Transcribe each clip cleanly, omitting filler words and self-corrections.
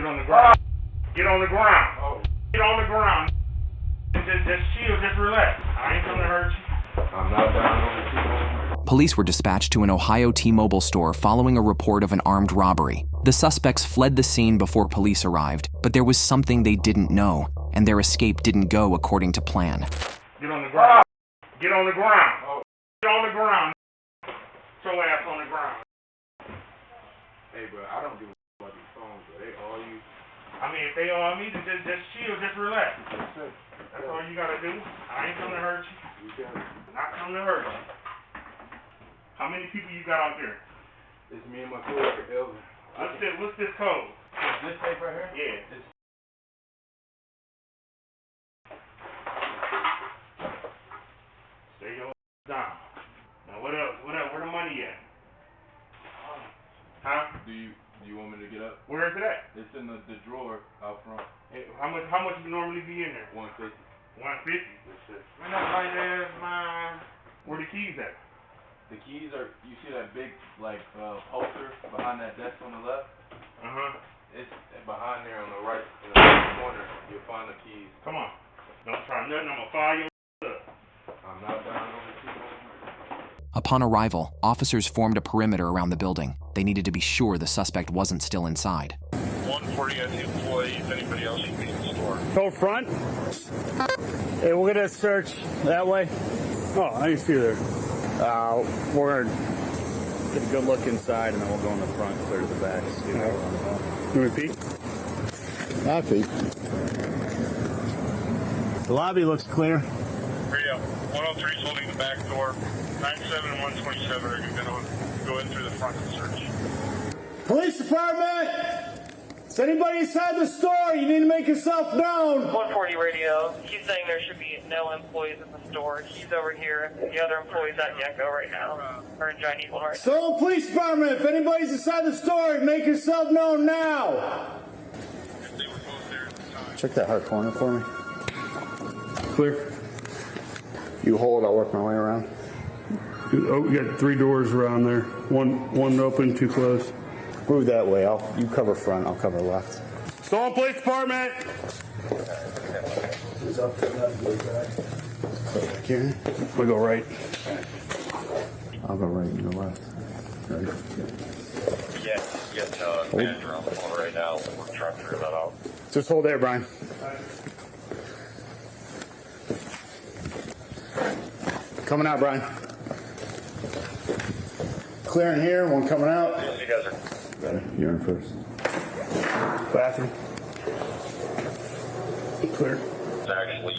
on the ground. Get on the ground. Oh. Get on the ground. Just chill, just relax. I ain't gonna hurt you. I'm not down on the T-Mobile. Police were dispatched to an Ohio T-Mobile store following a report of an armed robbery. The suspects fled the scene before police arrived, but there was something they didn't know, and their escape didn't go according to plan. Get on the ground. Get on the ground. Oh. Get on the ground. Get your ass on the ground. Hey, bro, I don't give a about these phones, bro. They all you. I mean, if they all me, just chill, just relax. That's all you gotta do. I ain't coming to hurt you. Not coming to hurt you. How many people you got out there? It's me and my coworker, Elvin. What's this code? This tape right here? Yeah. Stay your down. Now what else? Where the money at? Huh? Do you want me to get up? Where is it at? It's in the drawer out front. Hey, how much you normally be in there? 150. 150. Man, that's right there, man. Where the keys at? The keys are, you see that big, like, poster behind that desk on the left? It's behind there on the right, in the right corner. You'll find the keys. Come on. Don't try nothing. I'm gonna fire your up. I'm not down on the T-Mobile. Upon arrival, officers formed a perimeter around the building. They needed to be sure the suspect wasn't still inside. 140 at the employee. If anybody else should be in the store. Go front. Hey, we're gonna search that way. Oh, I didn't see you there. We're gonna get a good look inside, and then we'll go in the front, clear to the back. See what we're on the phone. You want me to peek? I'll peek. The lobby looks clear. Radio 103 is holding the back door. 97 and 127 are going to go in through the front and search. Police department! Is anybody inside the store? You need to make yourself known. 140 radio. He's saying there should be no employees in the store. He's over here. The other employees at Gecko right now. Or in Giant Eagle right now. Solon Police Department, if anybody's inside the store, make yourself known now. Check that hard corner for me. Clear. You hold, I'll work my way around. Oh, we got 3 doors around there. One open, 2 closed. Move that way. You cover front, I'll cover left. Solon Police Department! Here. We go right. I'll go right, you go left. Ready? Yes, manager on the phone right now. We're trying to figure that out. Just hold there, Brian. Coming out, Brian. Clearing here, one coming out. Yes, you guys are. Better. You're in first. Bathroom. Clear. It's actually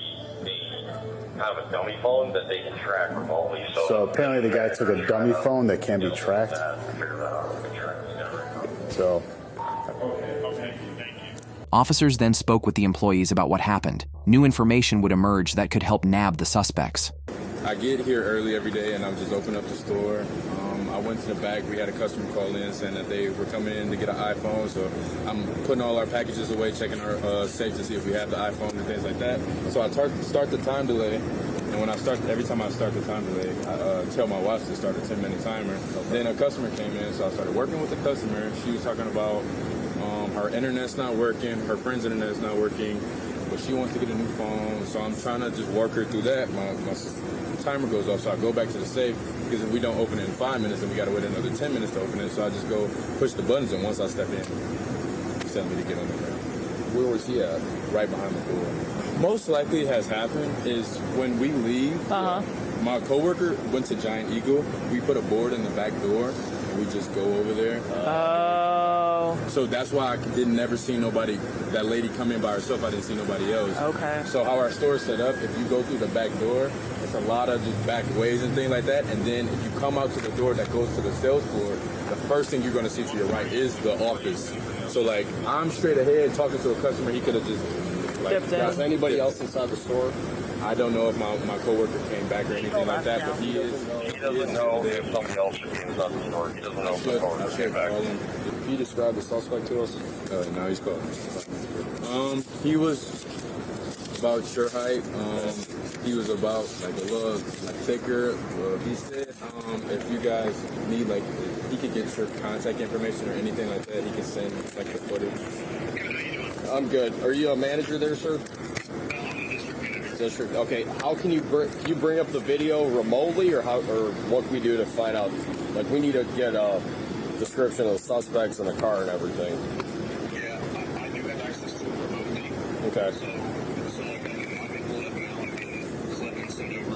kind of a dummy phone that they can track remotely. So apparently the guy took a dummy phone that can be tracked. So. Officers then spoke with the employees about what happened. New information would emerge that could help nab the suspects. I get here early every day and I'm just opening up the store. I went to the back. We had a customer call in saying that they were coming in to get an iPhone. So I'm putting all our packages away, checking our safe to see if we have the iPhone and things like that. So I start the time delay. And when every time I start the time delay, I tell my watch to start a 10-minute timer. Then a customer came in, so I started working with the customer. She was talking about her internet's not working, her friend's internet's not working, but she wants to get a new phone. So I'm trying to just work her through that. My timer goes off, so I go back to the safe, because if we don't open it in 5 minutes, then we got to wait another 10 minutes to open it. So I just go push the buttons, and once I step in, he sends me to get on the ground. Where was he at? Right behind the door. Most likely has happened is when we leave, my coworker went to Giant Eagle. We put a board in the back door, and we just go over there. Oh. So that's why I never see nobody, that lady come in by herself. I didn't see nobody else. Okay. So how our store is set up, if you go through the back door, it's a lot of just back ways and things like that. And then if you come out to the door that goes to the sales floor, the first thing you're going to see to your right is the office. So like, I'm straight ahead talking to a customer. He could have just like, Is anybody else inside the store? I don't know if my coworker came back or anything like that, but he is. He doesn't know if somebody else should be inside the store. He doesn't know if the phone came back. Can you describe the suspect to us? No, he's called. He was about your height. He was about like a little thicker. He said if you guys need he could get your contact information or anything like that. He can send like the footage. I'm good. Are you a manager there, sir? District. Okay. How can you bring up the video remotely, or what can we do to find out? Like, we need to get a description of the suspects and the car and everything. Yeah, I do have access to it remotely. Okay. So I can pull it up now and clip and send over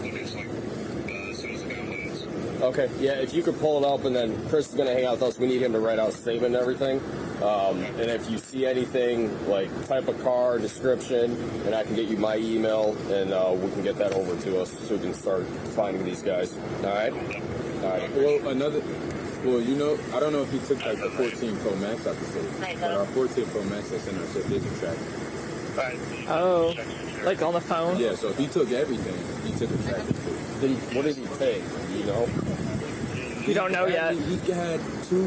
footage like as soon as the guy lands. Okay. Yeah. If you could pull it up, and then Chris is gonna hang out with us. We need him to write out a statement and everything. And if you see anything, like type of car, description, and I can get you my email, and we can get that over to us so we can start finding these guys. All right? All right. Well, you know, I don't know if he took like the 14 Pro Max out the state, but our 14 Pro Max that's in our ship is a track. Oh, like on the phone? Yeah, so if he took everything, he took a track. What did he take? Do you know? You don't know yet. He had two,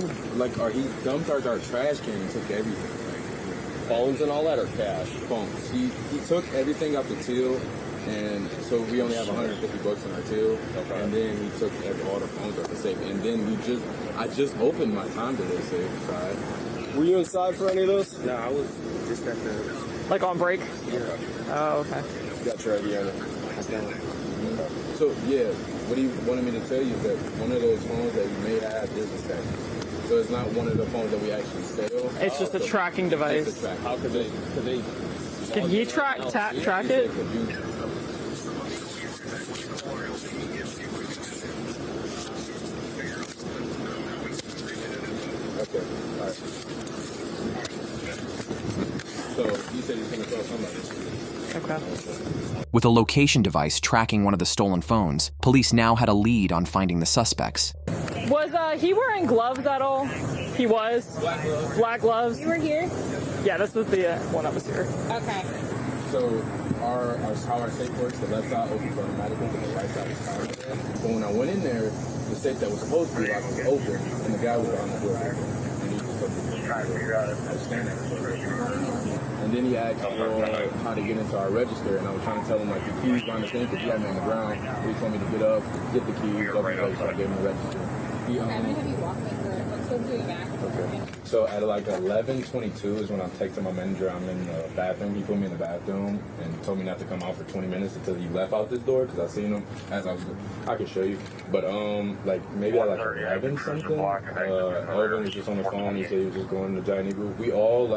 or he dumped our trash can and took everything. Phones and all that, or cash? Phones. He took everything out the till, and so we only have $150 in our till. Okay. And then he took all the phones out the safe. And then I just opened my time today safe inside. Were you inside for any of this? No, I was just at the... Like on break? Yeah. Oh, okay. Got your ID on it. So, yeah, what he wanted me to tell you is that one of those phones that you may have business tax. So it's not one of the phones that we actually sell. It's just a tracking device. It's a track. How could they Did he track it? Okay, all right. So you said he's going to call somebody. Okay. With a location device tracking one of the stolen phones, police now had a lead on finding the suspects. Was he wearing gloves at all? He was? Black gloves. Black gloves? You were here? Yeah, this was the one that was here. Okay. So how our safe works, the left side opens automatically, and the right side is timed. But when I went in there, the safe that was supposed to be locked was open, and the guy was on the door. And he just took the trying to figure out if I was standing there. And then he asked how to get into our register, and I was trying to tell him, like, the keys were on the thing, because he had me on the ground. He told me to get up, get the keys, so I gave him the register. I'm going to have you walk me through it. Let's go through the back. Okay. So at like 11:22 is when I'm texting my manager. I'm in the bathroom. He put me in the bathroom and told me not to come out for 20 minutes until he left out this door, because I seen him as I can show you. But like maybe at like 11 something. Elvin was just on the phone. He said he was just going to the Johnny Group. We all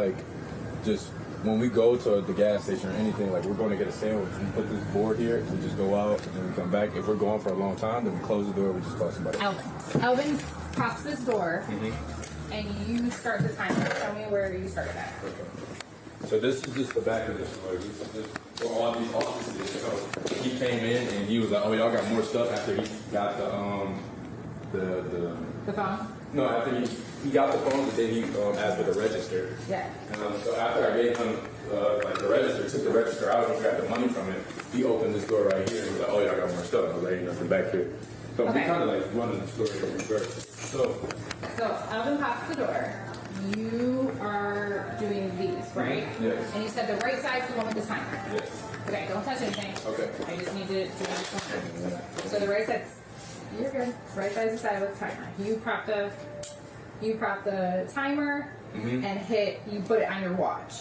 just when we go to the gas station or anything, like we're going to get a sandwich, we put this board here, we just go out and then we come back. If we're going for a long time, then we close the door, we just call somebody. Alvin pops this door, and you start the timer. Tell me where you started at. Okay. So this is just the back of this store. This is just where all these offices. So he came in and he was like, "Oh, y'all got more stuff." After he got the phone. No, after he got the phone, but then he asked for the register. Yeah. So after I gave him the register, took the register out and got the money from it, he opened this door right here and was like, "Oh, y'all got more stuff." I was like, "Ain't nothing back here." So we kind of like running the store in reverse. So Alvin pops the door. You are doing these, right? Yes. And you said the right side's the one with the timer. Yes. Okay, don't touch anything. Okay. I just need to do this one. So the right side's, you're good. Right side's the side with the timer. You prop the timer and you put it on your watch.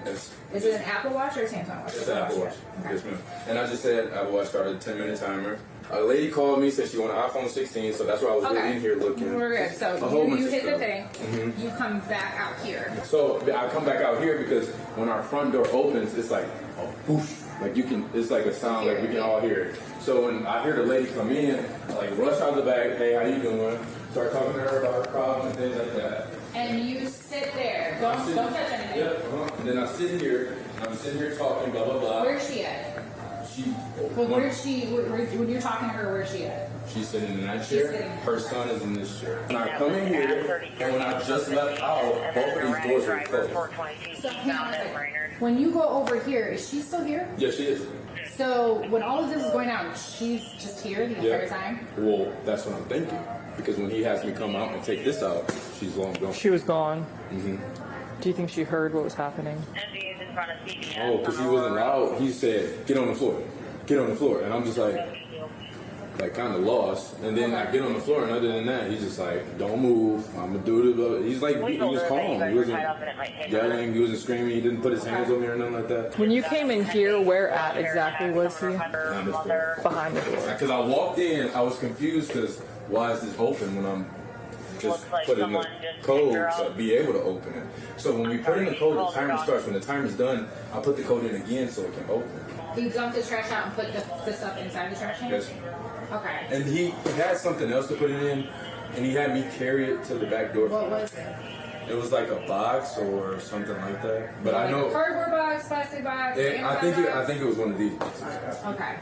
Yes. Is it an Apple Watch or a Samsung Watch? It's an Apple Watch. Okay. Yes, ma'am. And I just said Apple Watch started a 10-minute timer. A lady called me, said she wanted an iPhone 16, so that's why I was really in here looking. We're good. So you hit the thing. You come back out here. So I come back out here because when our front door opens, it's like a whoosh. Like it's like a sound like we can all hear it. So when I hear the lady come in, I like rush out the back, "Hey, how you doing?" Start talking to her about her problem and things like that. And you sit there. Don't touch anything. Yep. And then I sit here. I'm sitting here talking, blah blah blah. Where's she at? When you're talking to her, where's she at? She's sitting in that chair. Her son is in this chair. When I come in here, and when I just left out, both of these doors are closed. So hang on a second. When you go over here, is she still here? Yeah, she is. So when all of this is going on, she's just here the entire time? Well, that's what I'm thinking. Because when he has me come out and take this out, she's long gone. She was gone. Do you think she heard what was happening? Oh, because he wasn't loud. He said, "Get on the floor. Get on the floor." And I'm just like, like kind of lost. And then I get on the floor, and other than that, he's just like, don't move, I'm gonna do this. He's like, he was calm. He wasn't yelling, he wasn't screaming, he didn't put his hands on me or nothing like that. When you came in here, where at exactly was he? Behind the door. Behind the door. Because I walked in, I was confused because why is this open when I'm just putting in the code to be able to open it. So when we put in the code, the timer starts. When the timer's done, I put the code in again so it can open. You dumped the trash out and put the stuff inside the trash can? Yes. Okay. And he had something else to put it in, and he had me carry it to the back door. What was it? It was like a box or something like that. But I know. Like a cardboard box, plastic box. I think it was one of these boxes. Okay.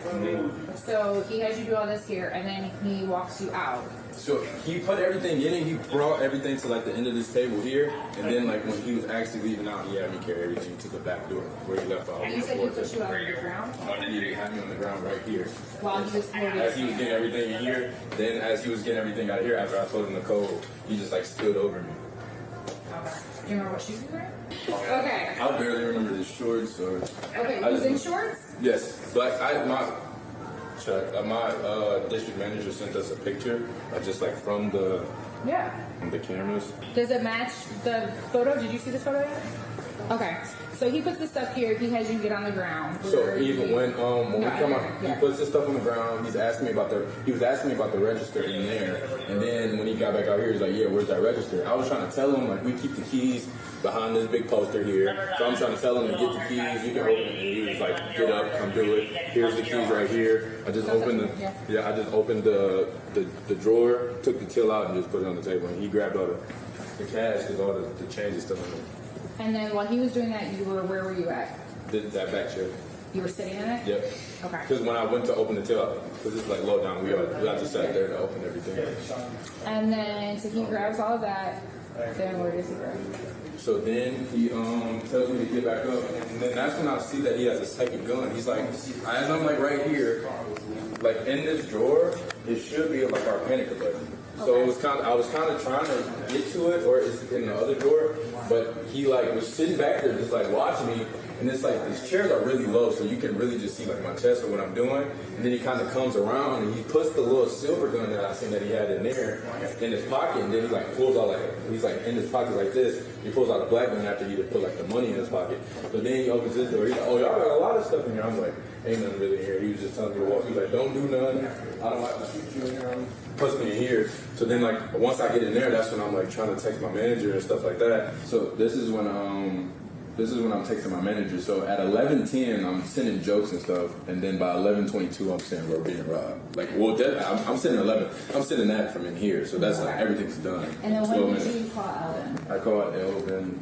So he has you do all this here, and then he walks you out. So he put everything in it. He brought everything to like the end of this table here, and then like when he was actually leaving out, he had me carry everything to the back door where he left out. And you said he put you out on the ground? He had me on the ground right here. While he was as he was getting everything in here, then as he was getting everything out of here, after I told him the code, he just like stood over me. Okay. Do you remember what shoes you were wearing? Okay. I barely remember the shorts or. Okay, he was in shorts? Yes, but my district manager sent us a picture, just like from the cameras. Does it match the photo? Did you see this photo yet? Okay. So he puts the stuff here. He has you get on the ground. So even when we come up, he puts this stuff on the ground. He was asking me about the register in there, and then when he got back out here, he's like, "Yeah, where's that register?" I was trying to tell him like we keep the keys behind this big poster here. So I'm trying to tell him to get the keys. You can open it. And he was like, "Get up, come do it. Here's the keys right here." I just opened the drawer, took the till out, and just put it on the table. And he grabbed all the cash because all the change is still in there. And then while he was doing that, where were you at? That back chair. You were sitting in it? Yep. Okay. Because when I went to open the till, because it's like low down, we just sat there to open everything. And then, so he grabs all of that. Then where does he grab? So then he tells me to get back up, and then that's when I see that he has a second gun. He's like, as I'm like right here, like in this drawer, it should be like our panic alert. So it was I was kind of trying to get to it, or it's in the other drawer, but he like was sitting back there just like watching me, and it's like these chairs are really low, so you can really just see like my chest or what I'm doing. And then he kind of comes around and he puts the little silver gun that I seen that he had in there in his pocket, and then he like pulls out he's like in his pocket like this. He pulls out a black gun after he put like the money in his pocket. But then he opens his door. He's like, "Oh, y'all got a lot of stuff in here." I'm like, "Ain't nothing really in here." He was just telling me to walk. He's like, "Don't do nothing. I don't have to shoot you in here." Puts me in here. So then like once I get in there, that's when I'm like trying to text my manager and stuff like that. So this is when I'm texting my manager. So at 11:10, I'm sending jokes and stuff, and then by 11:22, I'm saying we're being robbed. Like, well, I'm sending 11. I'm sending that from in here. So that's like everything's done. And then when did you call Elvin? I called Elvin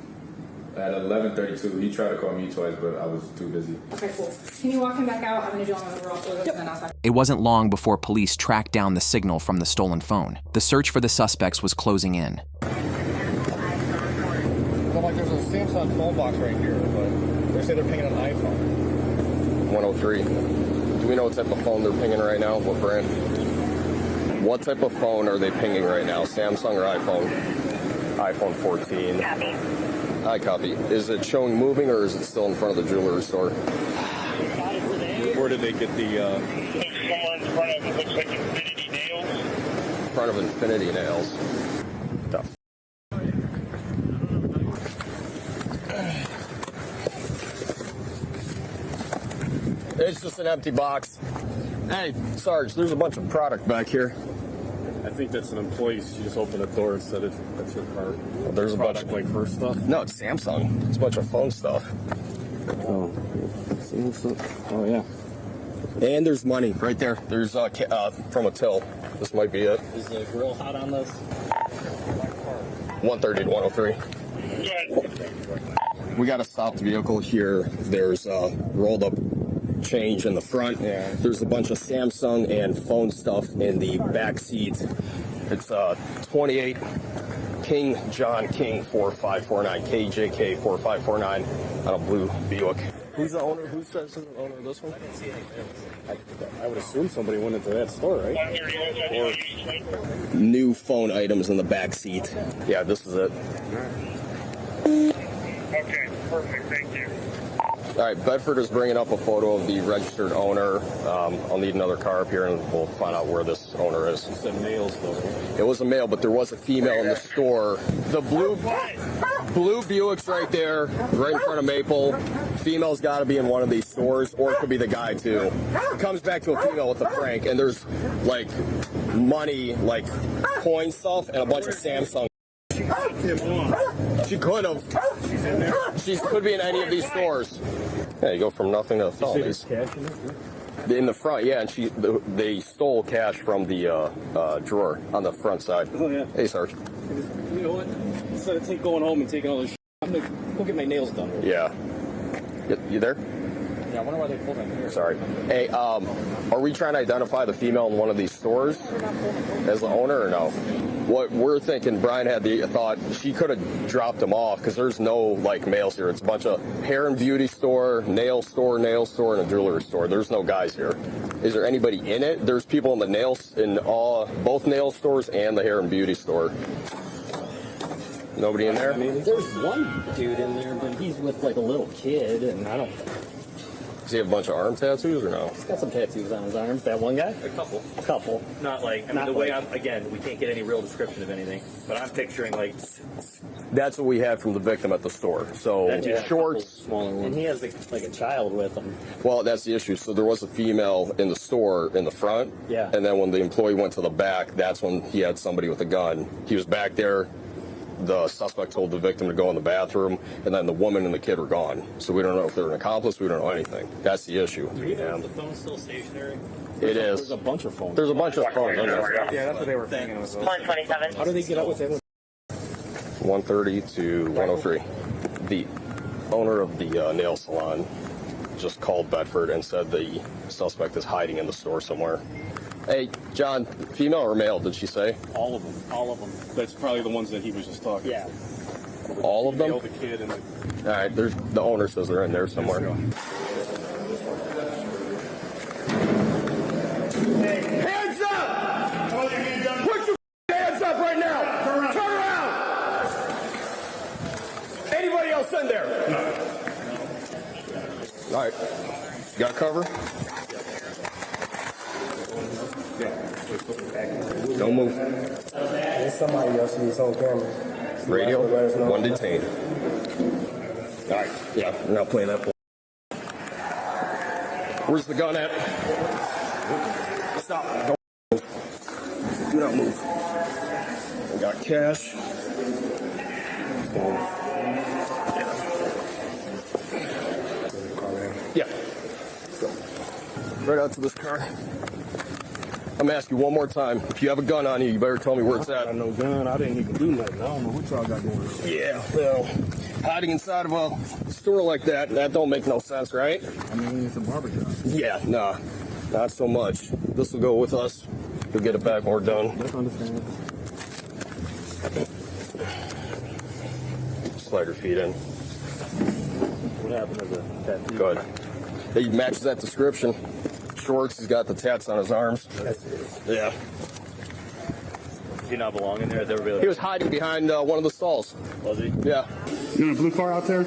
at 11:32. He tried to call me twice, but I was too busy. Okay, cool. Can you walk him back out? I'm gonna do all my roll and then I'll talk. It wasn't long before police tracked down the signal from the stolen phone. The search for the suspects was closing in. Well, like there's a Samsung phone box right here, but they say they're pinging an iPhone. 103. Do we know what type of phone they're pinging right now? What brand? What type of phone are they pinging right now? Samsung or iPhone? iPhone 14. Copy. I copy. Is it showing moving or is it still in front of the jewelry store? Where did they get the... Somewhere in front of it looks like Infinity Nails. In front of Infinity Nails. The f- It's just an empty box. Hey, Sarge, there's a bunch of product back here. I think that's an employee. She just opened the door and said that's your part. Well, there's a bunch of like her stuff. No, it's Samsung. It's a bunch of phone stuff. Oh, Samsung. Oh yeah. And there's money right there. There's from a till. This might be it. Is the grill hot on this? 130 to 103. We got a stopped vehicle here. There's rolled up change in the front. Yeah. There's a bunch of Samsung and phone stuff in the back seat. It's 28 King John King 4549 KJK 4549 on a blue Buick. Who's the owner? Who's the owner of this one? I would assume somebody went into that store, right? Or new phone items in the back seat. Yeah, this is it. Okay, perfect. Thank you. All right, Bedford is bringing up a photo of the registered owner. I'll need another car up here, and we'll find out where this owner is. It's a male store. It was a male, but there was a female in the store. The blue Buick's right there, right in front of Maple. Female's got to be in one of these stores, or it could be the guy too. It comes back to a female with a Frank, and there's like money, like coin stuff, and a bunch of Samsung. She could have. She could be in any of these stores. Yeah, you go from nothing to felonies. In the front, yeah, and they stole cash from the drawer on the front side. Oh, yeah. Hey, Sarge. You know what? Instead of going home and taking all this shit, I'm going to go get my nails done. Yeah. You there? Yeah, I wonder why they pulled my hair. Sorry. Hey, are we trying to identify the female in one of these stores as the owner or no? What we're thinking, Brian had the thought she could have dropped them off because there's no like males here. It's a bunch of hair and beauty store, nail store, and a jewelry store. There's no guys here. Is there anybody in it? There's people in the both nail stores and the hair and beauty store. Nobody in there? I mean, there's one dude in there, but he's with like a little kid, and I don't. Does he have a bunch of arm tattoos or no? He's got some tattoos on his arms. That one guy? A couple. Not like, I mean, again, we can't get any real description of anything, but I'm picturing like. That's what we had from the victim at the store. So shorts. Smaller ones. And he has like a child with him. Well, that's the issue. So there was a female in the store in the front. Yeah. And then when the employee went to the back, that's when he had somebody with a gun. He was back there. The suspect told the victim to go in the bathroom, and then the woman and the kid are gone. So we don't know if they're an accomplice. We don't know anything. That's the issue. Is the phone still stationary? It is. There's a bunch of phones. There's a bunch of phones in there. Yeah, that's what they were thinking. 127. How do they get out with it? 130 to 103. The owner of the nail salon just called Bedford and said the suspect is hiding in the store somewhere. Hey, John, female or male, did she say? All of them. All of them. That's probably the ones that he was just talking Yeah. All of them? The kid and the... All right, the owner says they're in there somewhere. Hands up! Put your hands up right now! Turn around! Anybody else in there? All right. Got a cover? Don't move. There's somebody else who's on camera. Radio, one detained. All right, yeah, we're not playing that. Where's the gun at? Stop. Don't move. Do not move. We got cash. Yeah. Go. Right out to this car. I'm asking you one more time. If you have a gun on you, you better tell me where it's at. I got no gun. I didn't even do nothing. I don't know what y'all got going on. Yeah, well, hiding inside of a store like that don't make no sense, right? I mean, it's a barber shop. Yeah, nah, not so much. This will go with us. We'll get it back when we're done. That's understandable. Slide your feet in. What happened to the tattoo? Good. He matches that description. Shorts, he's got the tats on his arms. Yeah. Does he not belong in there? He was hiding behind one of the stalls. Was he? Yeah. You own a blue car out there?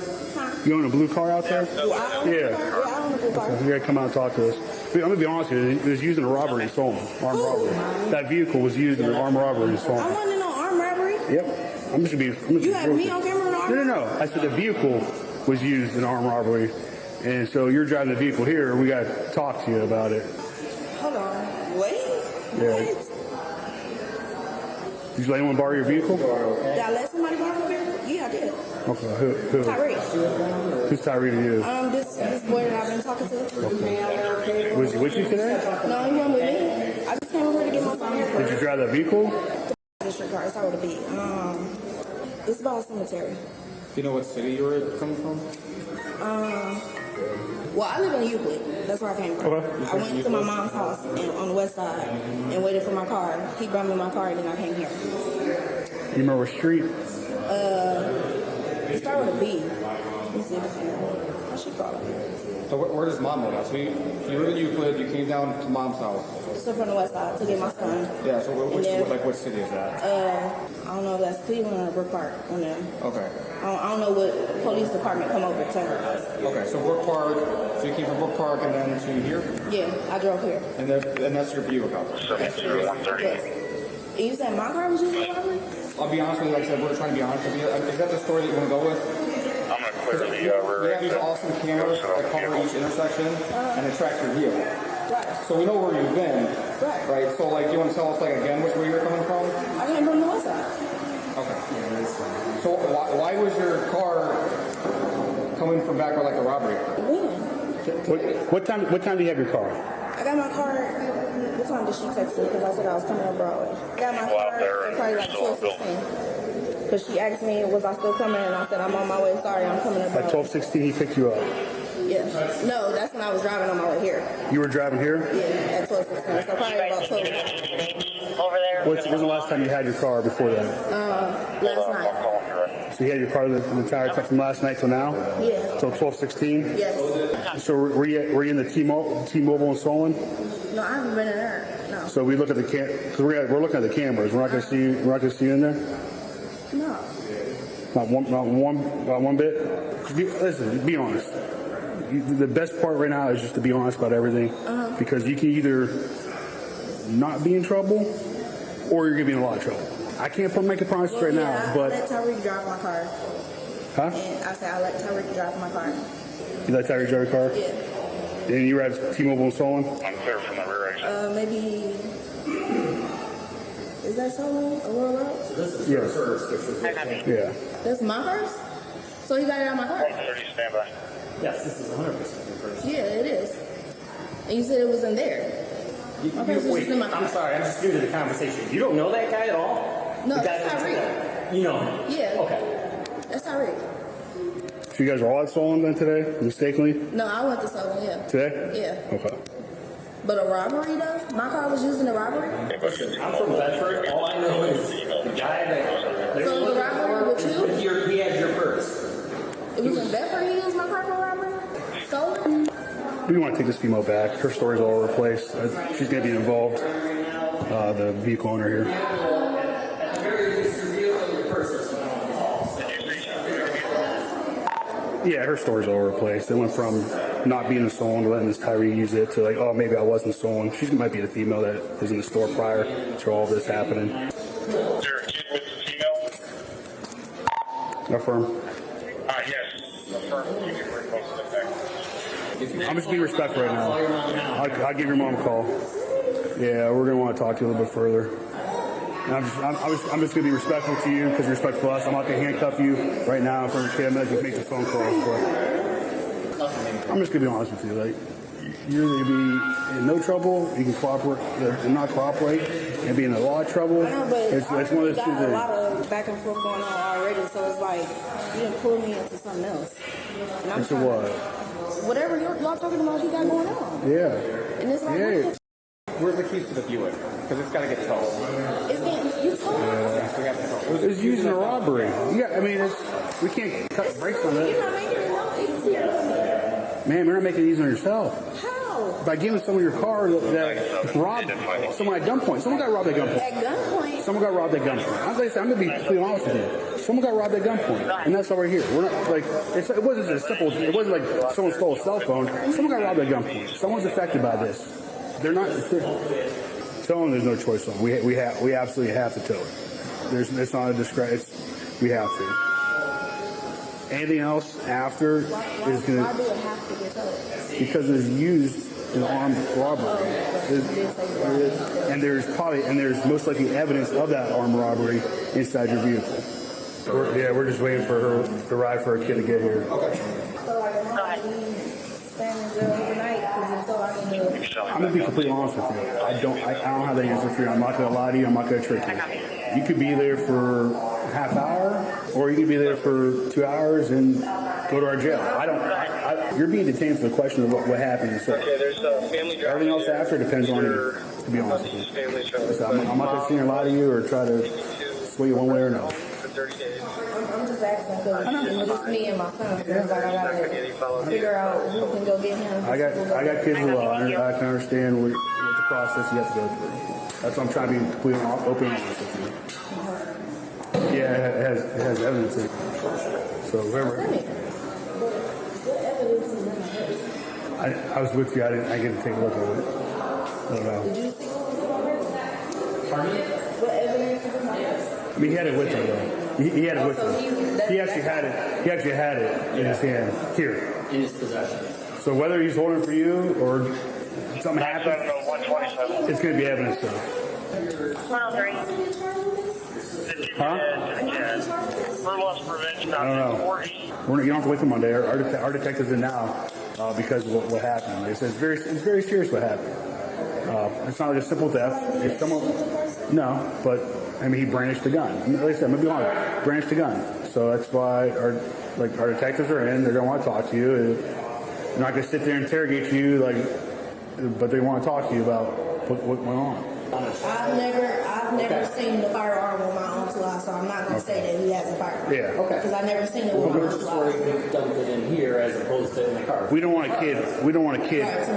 You own a blue car out there? Yeah, I own a blue car. You gotta come out and talk to us. I'm gonna be honest with you. It was used in a robbery in Solon. Armed robbery. That vehicle was used in an armed robbery in Solon. I wasn't in no armed robbery. Yep. I'm just gonna be. You had me on camera in an armed robbery? No. I said the vehicle was used in armed robbery. And so you're driving the vehicle here. We got to talk to you about it. Hold on. Wait. Yeah. What? Did you let anyone borrow your vehicle? Did I let somebody borrow my vehicle? Yeah, I did. Okay. Who? Tyree. Who's Tyree to you? This boy that I've been talking to. Okay. Was he with you today? No, he wasn't with me. I just came over here to get my son here. Did you drive that vehicle? District car. That's how it would be. It's about a cemetery. Do you know what city you were coming from? Well, I live in Euclid. That's where I came from. Okay. I went to my mom's house on the west side and waited for my car. He brought me my car and then I came here. You remember what street? It started with a B. Let me see if it's here. I should call it. So where does mom live? So you live in Euclid, you came down to mom's house. So from the west side to get my son. Yeah, so what city is that? I don't know if that's Cleveland or Brook Park. On there. Okay. I don't know what police department come over to her house. Okay, so Brook Park, so you came from Brook Park and then to here? Yeah, I drove here. And that's your Buick out there? 70130. Yes. And you said my car was used in robbery? I'll be honest with you, like I said, we're trying to be honest with you. Is that the story that you want to go with? I'm going to clear the rear We have these awesome cameras that cover each intersection and it tracks your vehicle. Right. So we know where you've been. Right. So like, do you want to tell us like again where you're coming from? I came from the west side. Okay. So why was your car coming from back where like the robbery occurred? What time do you have your car? I got my car. What time did she text me? Because I said I was coming up Broadway. I got my car at probably like 12:16. Because she asked me, was I still coming? And I said, I'm on my way. Sorry, I'm coming up Broadway. At 12:16, he picked you up. Yeah. No, that's when I was driving on my way here. You were driving here? Yeah, at 12:16. So probably about 12. Over there. When's the last time you had your car before that? Last night. So you had your car, the entire time from last night till now? Yeah. Till 12:16? Yes. So were you in the T-Mobile and Solon? No, I haven't been in there. No. So we look at the because we're looking at the cameras. We're not going to see you. We're not going to see you in there. No. Not one bit. Listen, be honest. The best part right now is just to be honest about everything, because you can either not be in trouble or you're going to be in a lot of trouble. I can't make a promise right now, but I let Tyreek drive my car. Huh? And I said I let Tyreek drive my car. You let Tyreek drive your car? Yeah. And you were at T-Mobile and Solon? I'm clear from the rear exit. Maybe. Is that Solon? Aurora Road? Yes. Yeah. That's my purse? So you got it out of my car? 130, stand by. Yes, this is 100% your purse. Yeah, it is. And you said it was in there. My purse was just in my car. I'm sorry, I'm just new to the conversation. You don't know that guy at all? No, the guy that's Tyreek. You know him? Yeah. Okay. That's Tyreek. So you guys are all at Solon then today, mistakenly? No, I went to Solon, yeah. Today? Yeah. Okay. But a robbery though? My car was used in a robbery? I'm from Bedford. All I know is the guy that... So the robbery with you? He has your purse. It was in Bedford he used my car for robbery? Solon? We want to take this female back. Her story's all over the place. She's going to be involved. The vehicle owner here. Yeah, her story's all over the place. They went from not being in Solon to letting this Tyree use it to like, oh, maybe I wasn't Solon. She might be the female that was in the store prior to all this happening. Is there a kid with the female? Affirm. Yes. Affirm. You can bring most of the back. I'm just being respectful right now. I'll give your mom a call. Yeah, we're gonna want to talk to you a little bit further. And I'm just gonna be respectful to you because you're respectful to us. I'm not gonna handcuff you right now in front of the kid. I'm gonna make the phone calls, but I'm just gonna be honest with you. Like, you're gonna be in no trouble. You can cooperate and not cooperate, and be in a lot of trouble. I know, but it's one of those two got a lot things. of back and forth going on already, so it's like you didn't pull me into something else. And I'm Into trying what? Whatever y'all talking about, he got going on. Yeah. And it's like, Yeah. Where's the keys to the Buick? Because it's got to get towed. It's getting, you told me. We have to tow. It was using a robbery. Yeah, I mean, we can't cut the brakes on You're it. not making it no easier. Man, you're not making it easy on yourself. How? By giving someone your car that robbed someone at gunpoint. Someone got robbed at gunpoint. At gunpoint? Someone got robbed at gunpoint. I'm going to be completely honest with you. Someone got robbed at gunpoint, and that's why we're here. We're not like it wasn't as simple. It wasn't like someone stole a cell phone. Someone got robbed at gunpoint. Someone's affected by this. They're not. Tell them there's no choice on. We absolutely have to tow it. It's not a discretion. We have to. Anything else after is going Why do it have to get towed? because it's used in armed robbery, and there's most likely evidence of that armed robbery inside your vehicle. We're just waiting for her to ride for her kid to get here. So like, am I going to be staying in jail overnight? Because it's all I can do. I'm gonna be completely honest with you. I don't have that answer for you. I'm not gonna lie to you. I'm not gonna trick you. You could be there for a half hour, or you could be there for 2 hours and go to our jail. You're being detained for the question of what happened. So There's a family driver. everything else after depends on you. To be honest with you, so I'm not gonna sit here and lie to you or try to sway you one way or another. I'm just asking because it's just me and my son. So it's like I gotta figure out who can go get him. I got kids as well. I can understand what the process you have to go through. That's why I'm trying to be completely open and honest with you. Yeah, it has evidence in it. So whoever. I was with you. I get to take a look at it. I don't know. Did you see Pardon me? what evidence is in my house? I mean, he had it with him though. He had it with him. He actually had it. He actually had it in his hand here. In his possession. So whether he's holding it for you or something happens, it's going to be evidence though. Huh? I don't know. You don't have to wait till Monday. Our detectives in now because of what happened. They said it's very serious what happened. It's not like a simple theft. If someone, no, but I mean he brandished a gun. Like I said, maybe honest, brandished a gun. So that's why our detectives are in. They're gonna want to talk to you. They're not gonna sit there and interrogate you but they want to talk to you about what went on. I've never seen the firearm with my own two eyes, so I'm not gonna say that he has a firearm. Yeah. Okay. Because I never seen it with my own two eyes. They dumped it in here as opposed to in the car. We don't want a kid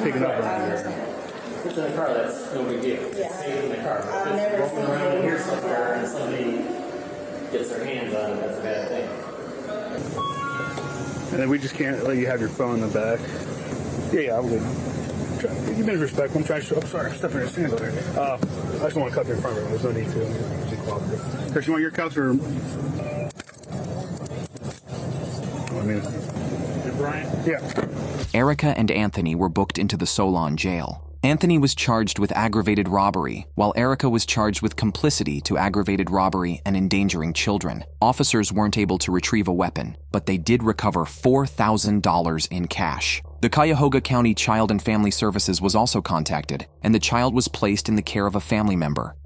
picking up around here. If it's in the car, that's no big deal. Yeah. It's safe in the car. I've If never it's seen rolling around it. here somewhere and somebody gets their hands on it, that's a bad thing. And then we just can't let you have your phone in the back. Yeah, I'm good. You've been respectful. I'm sorry, I'm stepping in your sand over here. I just want to cuff you in front of her. There's no need to. Just cooperative. Chris, you want your cuffs or? I mean, Brian? Yeah. Erica and Anthony were booked into the Solon jail. Anthony was charged with aggravated robbery, while Erica was charged with complicity to aggravated robbery and endangering children. Officers weren't able to retrieve a weapon, but they did recover $4,000 in cash. The Cuyahoga County Child and Family Services was also contacted, and the child was placed in the care of a family member.